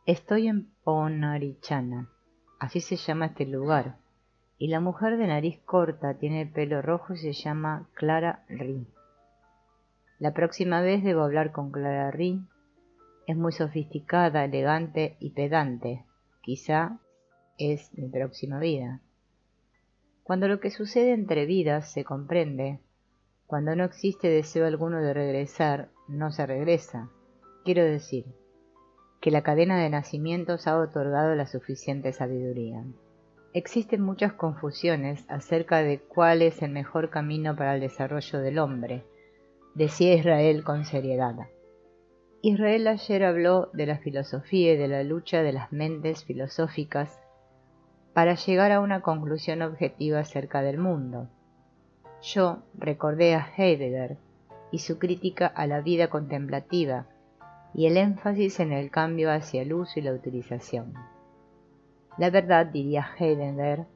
Estoy en Ponarichana, así se llama este lugar, y la mujer de nariz corta tiene el pelo rojo y se llama Clara Ri. La próxima vez debo hablar con Clara Ri. Es muy sofisticada, elegante y pedante. Quizá es mi próxima vida. Cuando lo que sucede entre vidas se comprende, cuando no existe deseo alguno de regresar, no se regresa. Quiero decir, que la cadena de nacimientos ha otorgado la suficiente sabiduría. Existen muchas confusiones acerca de cuál es el mejor camino para el desarrollo del hombre, decía Israel con seriedad. Israel ayer habló de la filosofía y de la lucha de las mentes filosóficas para llegar a una conclusión objetiva acerca del mundo. Yo recordé a Heidegger y su crítica a la vida contemplativa y el énfasis en el cambio hacia el uso y la utilización. La verdad, diría Heidegger,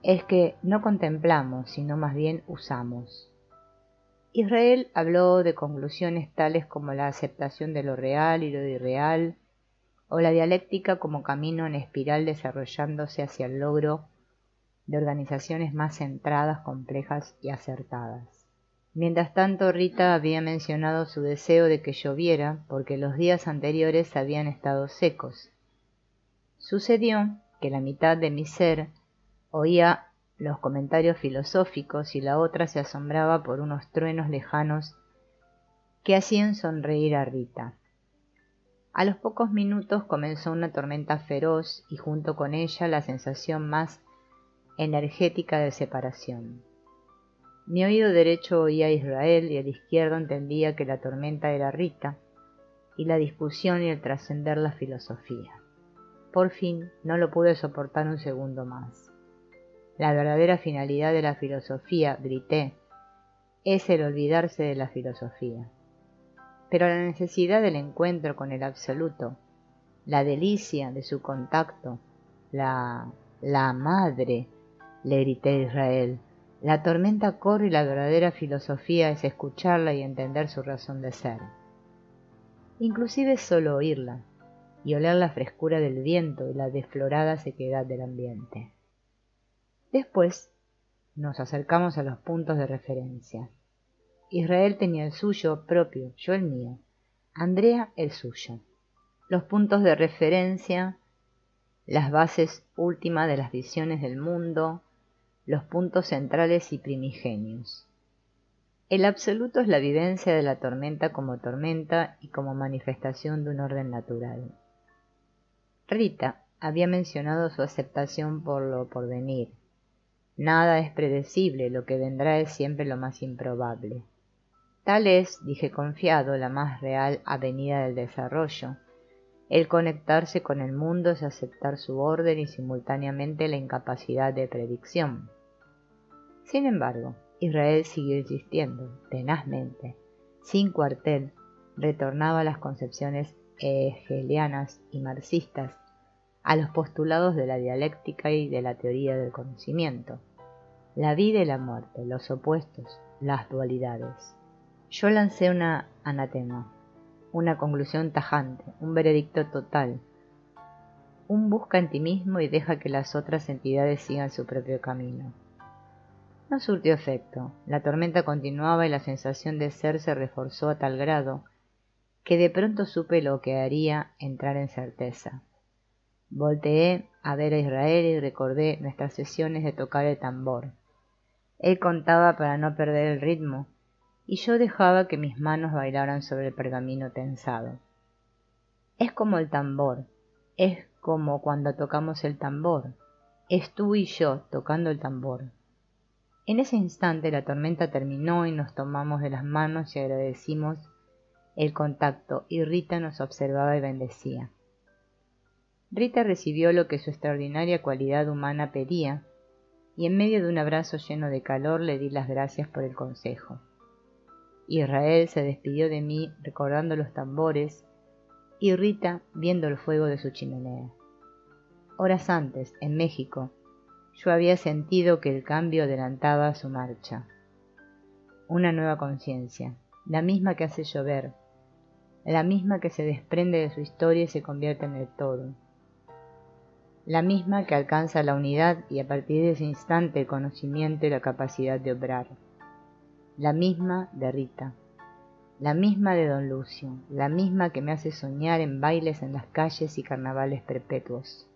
es que no contemplamos, sino más bien usamos. Israel habló de conclusiones tales como la aceptación de lo real y lo irreal, o la dialéctica como camino en espiral desarrollándose hacia el logro de organizaciones más centradas, complejas y acertadas. Mientras tanto, Rita había mencionado su deseo de que lloviera porque los días anteriores habían estado secos. Sucedió que la mitad de mi ser oía los comentarios filosóficos y la otra se asombraba por unos truenos lejanos que hacían sonreír a Rita. A los pocos minutos comenzó una tormenta feroz y junto con ella la sensación más energética de separación. Mi oído derecho oía a Israel y el izquierdo entendía que la tormenta era Rita y la discusión y el trascender la filosofía. Por fin no lo pude soportar un segundo más. La verdadera finalidad de la filosofía, grité, es el olvidarse de la filosofía. Pero la necesidad del encuentro con el absoluto, la delicia de su contacto, la madre, le grité a Israel. La tormenta corre y la verdadera filosofía es escucharla y entender su razón de ser. Inclusive solo oírla y oler la frescura del viento y la desflorada sequedad del ambiente. Después nos acercamos a los puntos de referencia. Israel tenía el suyo propio, yo el mío, Andrea el suyo. Los puntos de referencia, las bases últimas de las visiones del mundo, los puntos centrales y primigenios. El absoluto es la vivencia de la tormenta como tormenta y como manifestación de un orden natural. Rita había mencionado su aceptación por lo porvenir. Nada es predecible, lo que vendrá es siempre lo más improbable. Tal es, dije confiado, la más real avenida del desarrollo. El conectarse con el mundo es aceptar su orden y simultáneamente la incapacidad de predicción. Sin embargo, Israel siguió insistiendo, tenazmente, sin cuartel, retornaba a las concepciones hegelianas y marxistas, a los postulados de la dialéctica y de la teoría del conocimiento, la vida y la muerte, los opuestos, las dualidades. Yo lancé una anatema, una conclusión tajante, un veredicto total, un busca en ti mismo y deja que las otras entidades sigan su propio camino. No surtió efecto, la tormenta continuaba y la sensación de ser se reforzó a tal grado que de pronto supe lo que haría entrar en certeza. Volteé a ver a Israel y recordé nuestras sesiones de tocar el tambor. Él contaba para no perder el ritmo, y yo dejaba que mis manos bailaran sobre el pergamino tensado. Es como el tambor, es como cuando tocamos el tambor, es tú y yo tocando el tambor. En ese instante la tormenta terminó y nos tomamos de las manos y agradecimos el contacto, y Rita nos observaba y bendecía. Rita recibió lo que su extraordinaria cualidad humana pedía, y en medio de un abrazo lleno de calor le di las gracias por el consejo. Israel se despidió de mí recordando los tambores, y Rita viendo el fuego de su chimenea. Horas antes, en México, yo había sentido que el cambio adelantaba su marcha. Una nueva conciencia, la misma que hace llover, la misma que se desprende de su historia y se convierte en el todo, la misma que alcanza la unidad y a partir de ese instante el conocimiento y la capacidad de obrar, la misma de Rita, la misma de don Lucio, la misma que me hace soñar en bailes en las calles y carnavales perpetuos.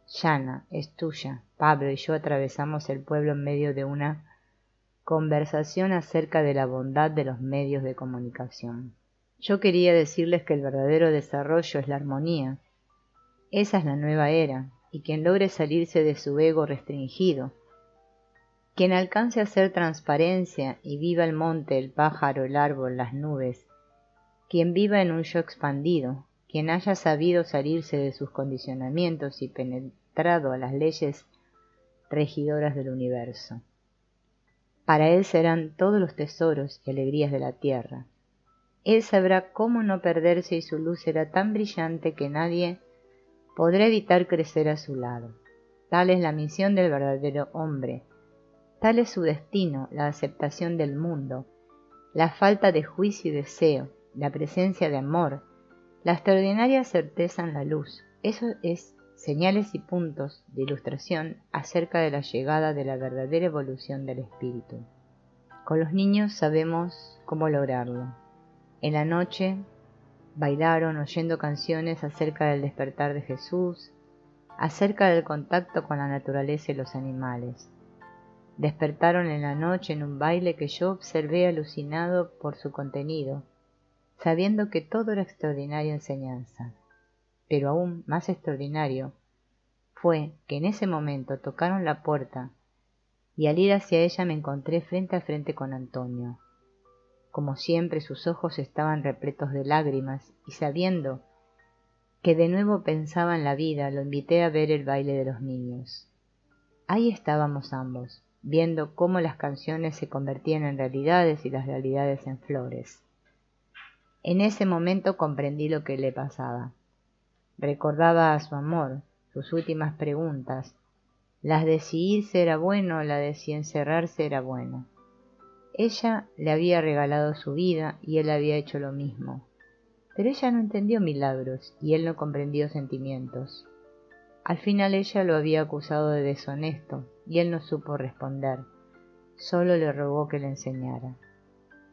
Yana, es tuya. Pablo y yo atravesamos el pueblo en medio de una conversación acerca de la bondad de los medios de comunicación. Yo quería decirles que el verdadero desarrollo es la armonía. Esa es la nueva era, y quien logre salirse de su ego restringido, quien alcance a hacer transparencia y viva el monte, el pájaro, el árbol, las nubes, quien viva en un yo expandido, quien haya sabido salirse de sus condicionamientos y penetrado a las leyes regidoras del universo. Para él serán todos los tesoros y alegrías de la tierra. Él sabrá cómo no perderse y su luz será tan brillante que nadie podrá evitar crecer a su lado. Tal es la misión del verdadero hombre. Tal es su destino, la aceptación del mundo, la falta de juicio y deseo, la presencia de amor, la extraordinaria certeza en la luz. Eso es señales y puntos de ilustración acerca de la llegada de la verdadera evolución del espíritu. Con los niños sabemos cómo lograrlo. En la noche bailaron oyendo canciones acerca del despertar de Jesús, acerca del contacto con la naturaleza y los animales. Despertaron en la noche en un baile que yo observé alucinado por su contenido, sabiendo que todo era extraordinaria enseñanza. Pero aún más extraordinario fue que en ese momento tocaron la puerta y al ir hacia ella me encontré frente a frente con Antonio. Como siempre sus ojos estaban repletos de lágrimas y sabiendo que de nuevo pensaba en la vida, lo invité a ver el baile de los niños. Ahí estábamos ambos, viendo cómo las canciones se convertían en realidades y las realidades en flores. En ese momento comprendí lo que le pasaba. Recordaba a su amor, sus últimas preguntas, las de si irse era bueno, la de si encerrarse era bueno. Ella le había regalado su vida y él había hecho lo mismo. Pero ella no entendió milagros y él no comprendió sentimientos. Al final ella lo había acusado de deshonesto y él no supo responder. Solo le rogó que le enseñara.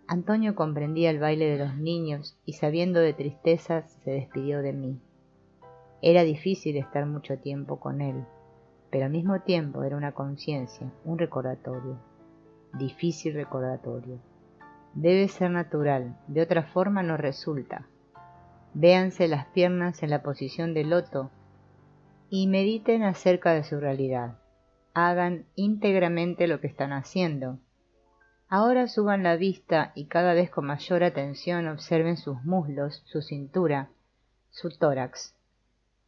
Antonio comprendía el baile de los niños y sabiendo de tristezas se despidió de mí. Era difícil estar mucho tiempo con él, pero al mismo tiempo era una conciencia, un recordatorio. Difícil recordatorio. Debe ser natural, de otra forma no resulta. Véanse las piernas en la posición de loto y mediten acerca de su realidad. Hagan íntegramente lo que están haciendo. Ahora suban la vista y cada vez con mayor atención observen sus muslos, su cintura, su tórax.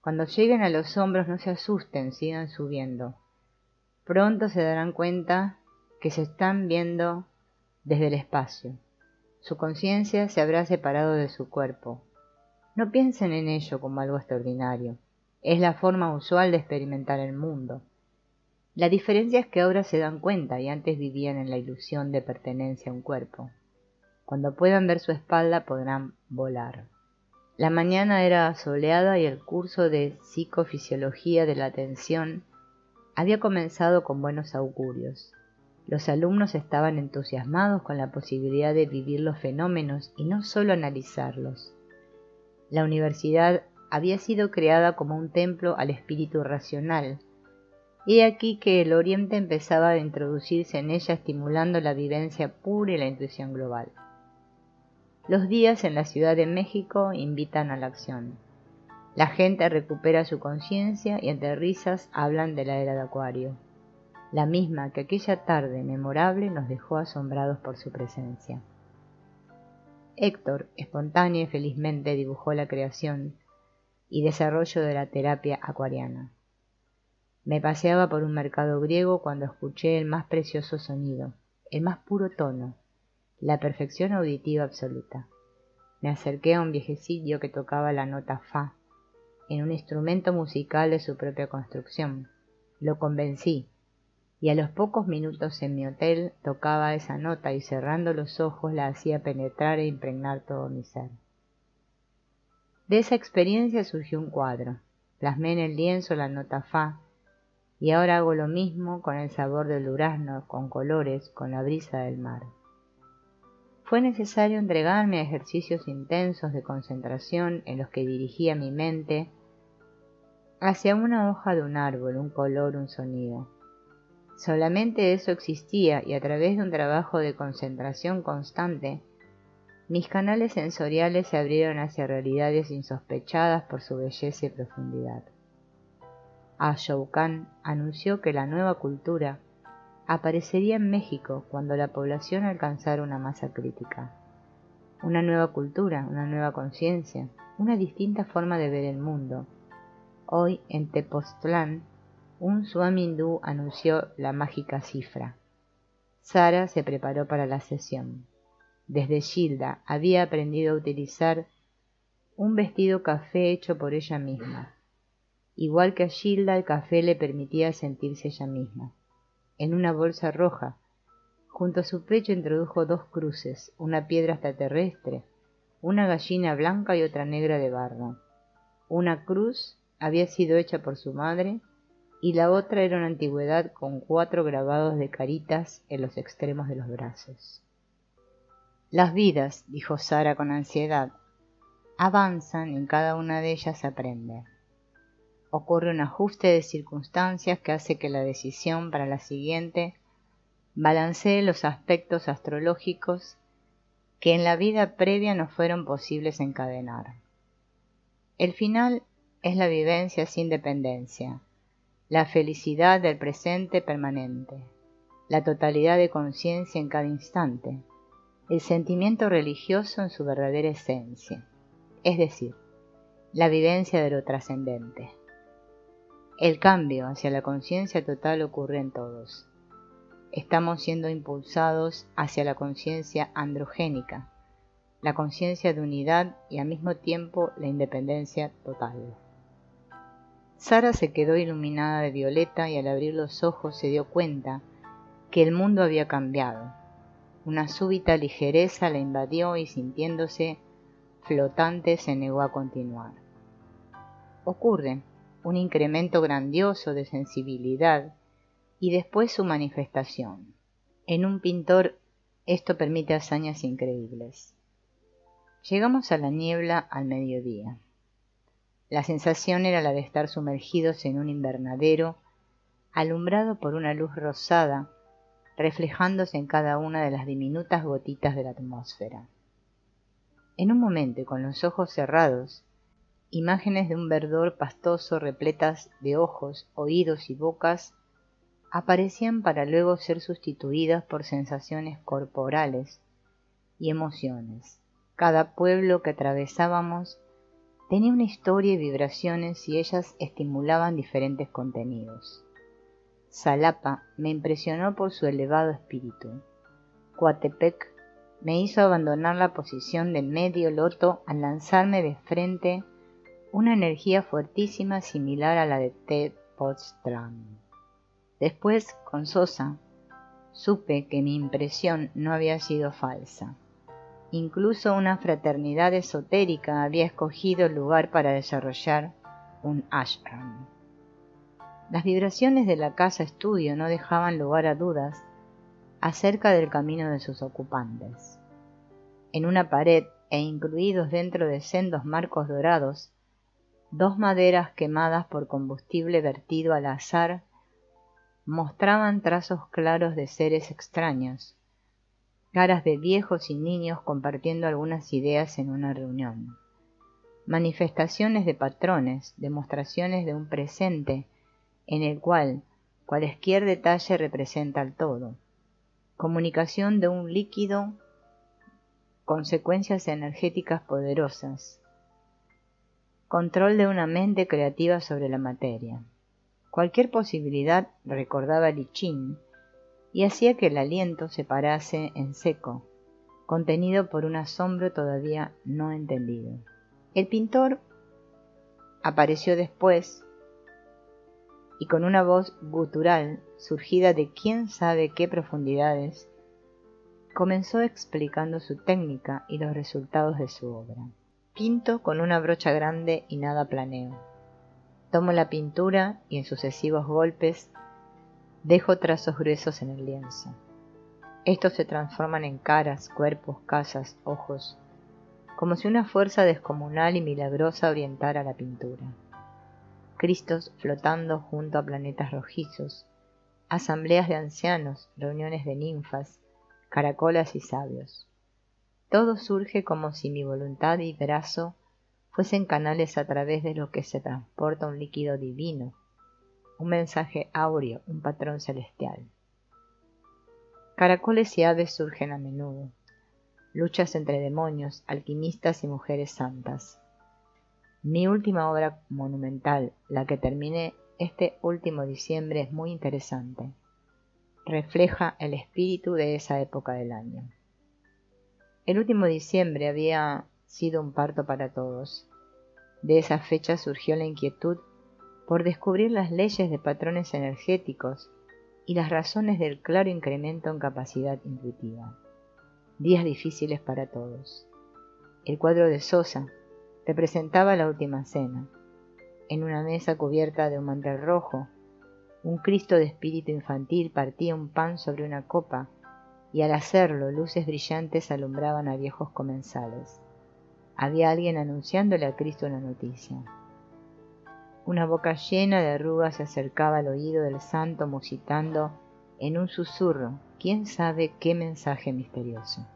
Cuando lleguen a los hombros no se asusten, sigan subiendo. Pronto se darán cuenta que se están viendo desde el espacio. Su conciencia se habrá separado de su cuerpo. No piensen en ello como algo extraordinario. Es la forma usual de experimentar el mundo. La diferencia es que ahora se dan cuenta y antes vivían en la ilusión de pertenencia a un cuerpo. Cuando puedan ver su espalda podrán volar. La mañana era soleada y el curso de psicofisiología de la atención había comenzado con buenos augurios. Los alumnos estaban entusiasmados con la posibilidad de vivir los fenómenos y no solo analizarlos. La universidad había sido creada como un templo al espíritu racional, y aquí que el Oriente empezaba a introducirse en ella estimulando la vivencia pura y la intuición global. Los días en la Ciudad de México invitan a la acción. La gente recupera su conciencia y entre risas hablan de la era de Acuario, la misma que aquella tarde memorable nos dejó asombrados por su presencia. Héctor, espontáneo y felizmente, dibujó la creación y desarrollo de la terapia acuariana. Me paseaba por un mercado griego cuando escuché el más precioso sonido, el más puro tono, la perfección auditiva absoluta. Me acerqué a un viejecillo que tocaba la nota fa, en un instrumento musical de su propia construcción. Lo convencí, y a los pocos minutos en mi hotel tocaba esa nota y cerrando los ojos la hacía penetrar e impregnar todo mi ser. De esa experiencia surgió un cuadro. Plasmé en el lienzo la nota fa, y ahora hago lo mismo con el sabor del durazno, con colores, con la brisa del mar. Fue necesario entregarme a ejercicios intensos de concentración en los que dirigía mi mente hacia una hoja de un árbol, un color, un sonido. Solamente eso existía, y a través de un trabajo de concentración constante, mis canales sensoriales se abrieron hacia realidades insospechadas por su belleza y profundidad. Ashoukan anunció que la nueva cultura aparecería en México cuando la población alcanzara una masa crítica. Una nueva cultura, una nueva conciencia, una distinta forma de ver el mundo. Hoy, en Tepoztlán, un swami hindú anunció la mágica cifra. Sara se preparó para la sesión. Desde Gilda había aprendido a utilizar un vestido café hecho por ella misma. Igual que a Gilda, el café le permitía sentirse ella misma. En una bolsa roja, junto a su pecho, introdujo 2 cruces, una piedra extraterrestre, una gallina blanca y otra negra de barro. Una cruz había sido hecha por su madre, y la otra era una antigüedad con 4 grabados de caritas en los extremos de los brazos. Las vidas, dijo Sara con ansiedad, avanzan y en cada una de ellas se aprende. Ocurre un ajuste de circunstancias que hace que la decisión para la siguiente balancee los aspectos astrológicos que en la vida previa no fueron posibles encadenar. El final es la vivencia sin dependencia, la felicidad del presente permanente, la totalidad de conciencia en cada instante, el sentimiento religioso en su verdadera esencia, es decir, la vivencia de lo trascendente. El cambio hacia la conciencia total ocurre en todos. Estamos siendo impulsados hacia la conciencia androgénica, la conciencia de unidad y al mismo tiempo la independencia total. Sara se quedó iluminada de violeta y al abrir los ojos se dio cuenta que el mundo había cambiado. Una súbita ligereza la invadió y sintiéndose flotante se negó a continuar. Ocurre un incremento grandioso de sensibilidad y después su manifestación. En un pintor esto permite hazañas increíbles. Llegamos a la niebla al mediodía. La sensación era la de estar sumergidos en un invernadero, alumbrado por una luz rosada, reflejándose en cada una de las diminutas gotitas de la atmósfera. En un momento, y con los ojos cerrados, imágenes de un verdor pastoso repletas de ojos, oídos y bocas aparecían para luego ser sustituidas por sensaciones corporales y emociones. Cada pueblo que atravesábamos tenía una historia y vibraciones y ellas estimulaban diferentes contenidos. Xalapa me impresionó por su elevado espíritu. Coatepec me hizo abandonar la posición del medio loto al lanzarme de frente una energía fuertísima similar a la de Tepoztlán. Después, con Sosa, supe que mi impresión no había sido falsa. Incluso una fraternidad esotérica había escogido el lugar para desarrollar un ashram. Las vibraciones de la casa estudio no dejaban lugar a dudas acerca del camino de sus ocupantes. En una pared e incluidos dentro de sendos marcos dorados, 2 maderas quemadas por combustible vertido al azar mostraban trazos claros de seres extraños, caras de viejos y niños compartiendo algunas ideas en una reunión, manifestaciones de patrones, demostraciones de un presente en el cual cualesquier detalle representa al todo, comunicación de un líquido, consecuencias energéticas poderosas, control de una mente creativa sobre la materia. Cualquier posibilidad recordaba Li Chin y hacía que el aliento se parase en seco, contenido por un asombro todavía no entendido. El pintor apareció después y con una voz gutural, surgida de quién sabe qué profundidades, comenzó explicando su técnica y los resultados de su obra. Pinto con una brocha grande y nada planeo. Tomo la pintura y en sucesivos golpes dejo trazos gruesos en el lienzo. Estos se transforman en caras, cuerpos, casas, ojos, como si una fuerza descomunal y milagrosa orientara la pintura. Cristos flotando junto a planetas rojizos, asambleas de ancianos, reuniones de ninfas, caracolas y sabios. Todo surge como si mi voluntad y brazo fuesen canales a través de los que se transporta un líquido divino, un mensaje áureo, un patrón celestial. Caracoles y aves surgen a menudo, luchas entre demonios, alquimistas y mujeres santas. Mi última obra monumental, la que terminé este último diciembre, es muy interesante. Refleja el espíritu de esa época del año. El último diciembre había sido un parto para todos. De esa fecha surgió la inquietud por descubrir las leyes de patrones energéticos y las razones del claro incremento en capacidad intuitiva. Días difíciles para todos. El cuadro de Sosa representaba la última cena. En una mesa cubierta de un mantel rojo, un Cristo de espíritu infantil partía un pan sobre una copa y al hacerlo luces brillantes alumbraban a viejos comensales. Había alguien anunciándole a Cristo una noticia. Una boca llena de arrugas se acercaba al oído del santo musitando en un susurro, quién sabe qué mensaje misterioso.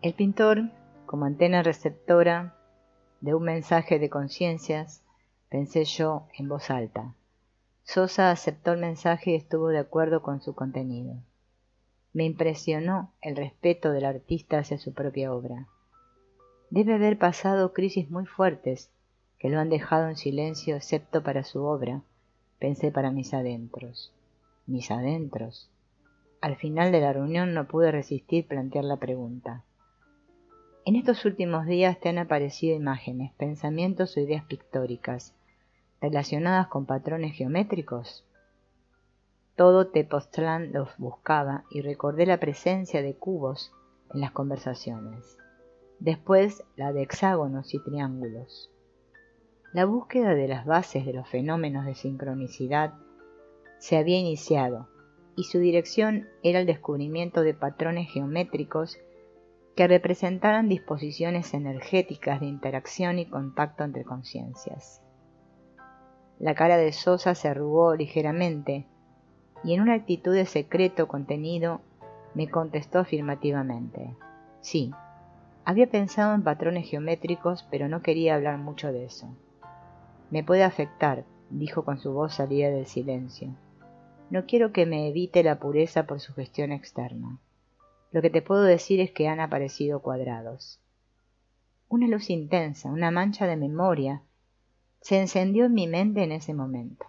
El pintor, como antena receptora de un mensaje de conciencias, pensé yo en voz alta. Sosa aceptó el mensaje y estuvo de acuerdo con su contenido. Me impresionó el respeto del artista hacia su propia obra. Debe haber pasado crisis muy fuertes que lo han dejado en silencio excepto para su obra, pensé para mis adentros. ¿Mis adentros? Al final de la reunión no pude resistir plantear la pregunta. En estos últimos días te han aparecido imágenes, pensamientos o ideas pictóricas relacionadas con patrones geométricos. Todo Tepoztlán los buscaba y recordé la presencia de cubos en las conversaciones. Después la de hexágonos y triángulos. La búsqueda de las bases de los fenómenos de sincronicidad se había iniciado y su dirección era el descubrimiento de patrones geométricos que representaran disposiciones energéticas de interacción y contacto entre conciencias. La cara de Sosa se arrugó ligeramente y en una actitud de secreto contenido me contestó afirmativamente. Sí, había pensado en patrones geométricos, pero no quería hablar mucho de eso. Me puede afectar, dijo con su voz salida del silencio. No quiero que me evite la pureza por sugestión externa. Lo que te puedo decir es que han aparecido cuadrados. Una luz intensa, una mancha de memoria, se encendió en mi mente en ese momento.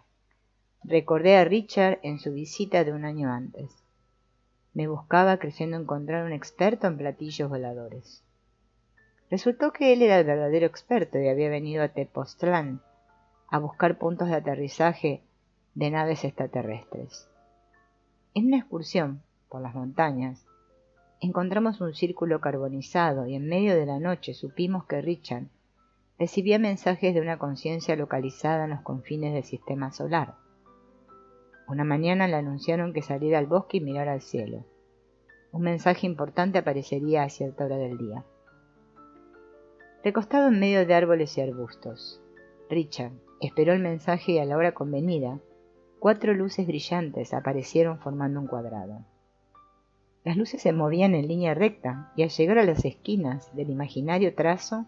Recordé a Richard en su visita de un año antes. Me buscaba creyendo encontrar un experto en platillos voladores. Resultó que él era el verdadero experto y había venido a Tepoztlán a buscar puntos de aterrizaje de naves extraterrestres. En una excursión por las montañas, encontramos un círculo carbonizado y en medio de la noche supimos que Richard recibía mensajes de una conciencia localizada en los confines del sistema solar. Una mañana le anunciaron que saliera al bosque y mirara al cielo. Un mensaje importante aparecería a cierta hora del día. Recostado en medio de árboles y arbustos, Richard esperó el mensaje y a la hora convenida, 4 luces brillantes aparecieron formando un cuadrado. Las luces se movían en línea recta y al llegar a las esquinas del imaginario trazo,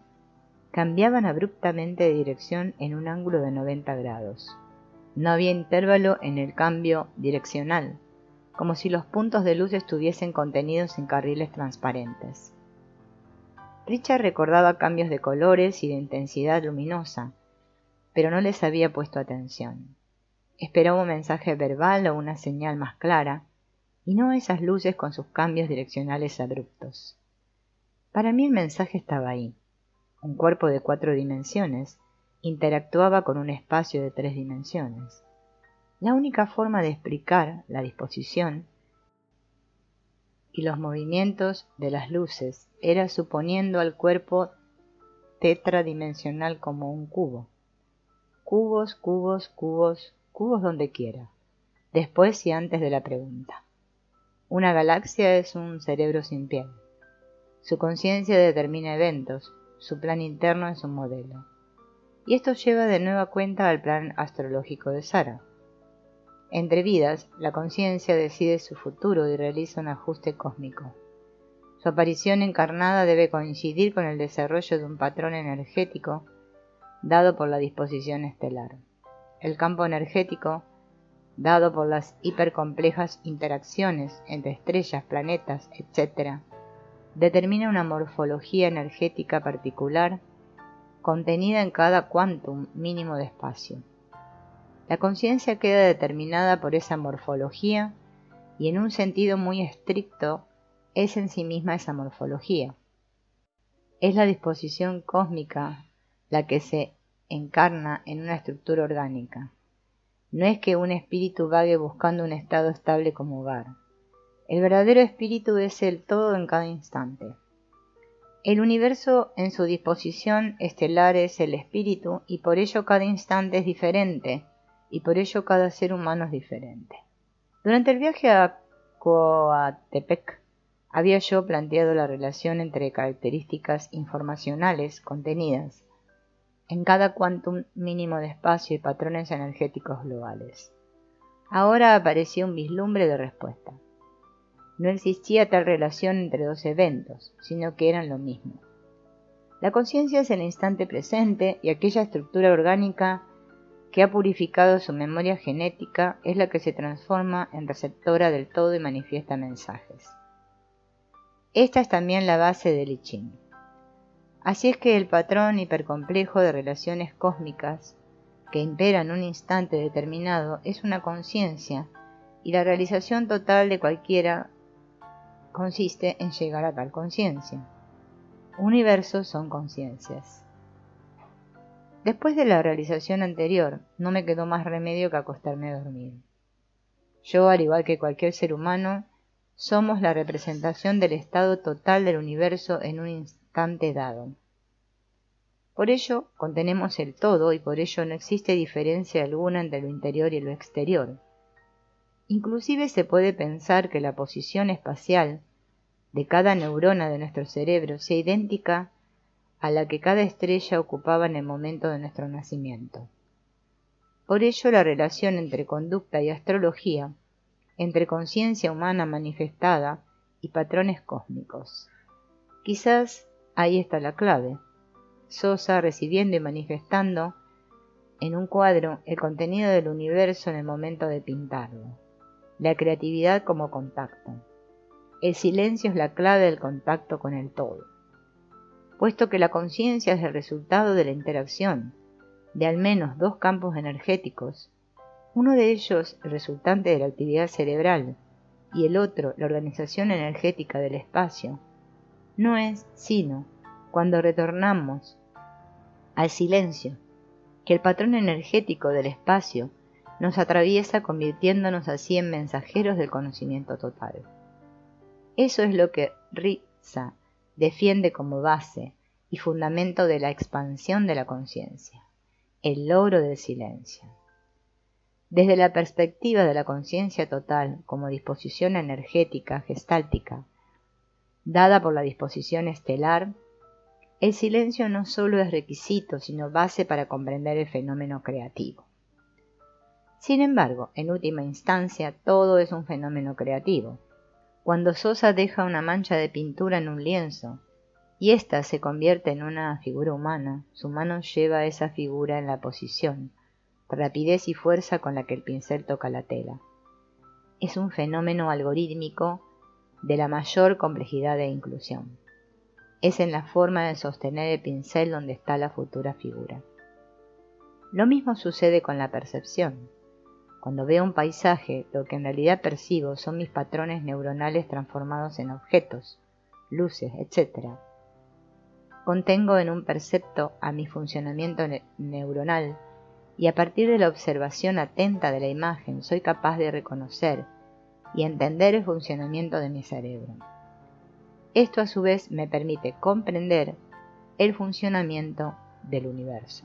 cambiaban abruptamente de dirección en un ángulo de 90 grados. No había intervalo en el cambio direccional, como si los puntos de luz estuviesen contenidos en carriles transparentes. Richard recordaba cambios de colores y de intensidad luminosa, pero no les había puesto atención. Esperaba un mensaje verbal o una señal más clara, y no esas luces con sus cambios direccionales abruptos. Para mí el mensaje estaba ahí. Un cuerpo de 4 dimensiones interactuaba con un espacio de 3 dimensiones. La única forma de explicar la disposición y los movimientos de las luces era suponiendo al cuerpo tetradimensional como un cubo. Cubos, cubos, cubos, cubos donde quiera, después y antes de la pregunta. Una galaxia es un cerebro sin piel. Su conciencia determina eventos, su plan interno es un modelo. Y esto lleva de nueva cuenta al plan astrológico de Sara. Entre vidas, la conciencia decide su futuro y realiza un ajuste cósmico. Su aparición encarnada debe coincidir con el desarrollo de un patrón energético dado por la disposición estelar. El campo energético, dado por las hipercomplejas interacciones entre estrellas, planetas, etc., determina una morfología energética particular contenida en cada quantum mínimo de espacio. La conciencia queda determinada por esa morfología y en un sentido muy estricto es en sí misma esa morfología. Es la disposición cósmica la que se encarna en una estructura orgánica. No es que un espíritu vague buscando un estado estable como hogar. El verdadero espíritu es el todo en cada instante. El universo en su disposición estelar es el espíritu y por ello cada instante es diferente y por ello cada ser humano es diferente. Durante el viaje a Coatepec había yo planteado la relación entre características informacionales contenidas en cada quantum mínimo de espacio y patrones energéticos globales. Ahora aparecía un vislumbre de respuesta. No existía tal relación entre dos eventos, sino que eran lo mismo. La conciencia es el instante presente y aquella estructura orgánica que ha purificado su memoria genética es la que se transforma en receptora del todo y manifiesta mensajes. Esta es también la base del I Ching. Así es que el patrón hipercomplejo de relaciones cósmicas que impera en un instante determinado es una conciencia y la realización total de cualquiera consiste en llegar a tal conciencia. Universos son conciencias. Después de la realización anterior, no me quedó más remedio que acostarme a dormir. Yo, al igual que cualquier ser humano, somos la representación del estado total del universo en un instante dado. Por ello, contenemos el todo y por ello no existe diferencia alguna entre lo interior y lo exterior. Inclusive se puede pensar que la posición espacial de cada neurona de nuestro cerebro sea idéntica a la que cada estrella ocupaba en el momento de nuestro nacimiento. Por ello, la relación entre conducta y astrología, entre conciencia humana manifestada y patrones cósmicos. Quizás ahí está la clave. Sosa recibiendo y manifestando en un cuadro el contenido del universo en el momento de pintarlo. La creatividad como contacto. El silencio es la clave del contacto con el todo. Puesto que la conciencia es el resultado de la interacción de al menos dos campos energéticos, uno de ellos el resultante de la actividad cerebral y el otro la organización energética del espacio, no es sino cuando retornamos al silencio que el patrón energético del espacio nos atraviesa convirtiéndonos así en mensajeros del conocimiento total. Eso es lo que Ritsa defiende como base y fundamento de la expansión de la conciencia, el logro del silencio. Desde la perspectiva de la conciencia total como disposición energética gestáltica, dada por la disposición estelar, el silencio no solo es requisito, sino base para comprender el fenómeno creativo. Sin embargo, en última instancia, todo es un fenómeno creativo. Cuando Sosa deja una mancha de pintura en un lienzo, y ésta se convierte en una figura humana, su mano lleva esa figura en la posición, rapidez y fuerza con la que el pincel toca la tela. Es un fenómeno algorítmico de la mayor complejidad e inclusión. Es en la forma de sostener el pincel donde está la futura figura. Lo mismo sucede con la percepción. Cuando veo un paisaje, lo que en realidad percibo son mis patrones neuronales transformados en objetos, luces, etc. Contengo en un percepto a mi funcionamiento neuronal y a partir de la observación atenta de la imagen soy capaz de reconocer y entender el funcionamiento de mi cerebro. Esto a su vez me permite comprender el funcionamiento del universo.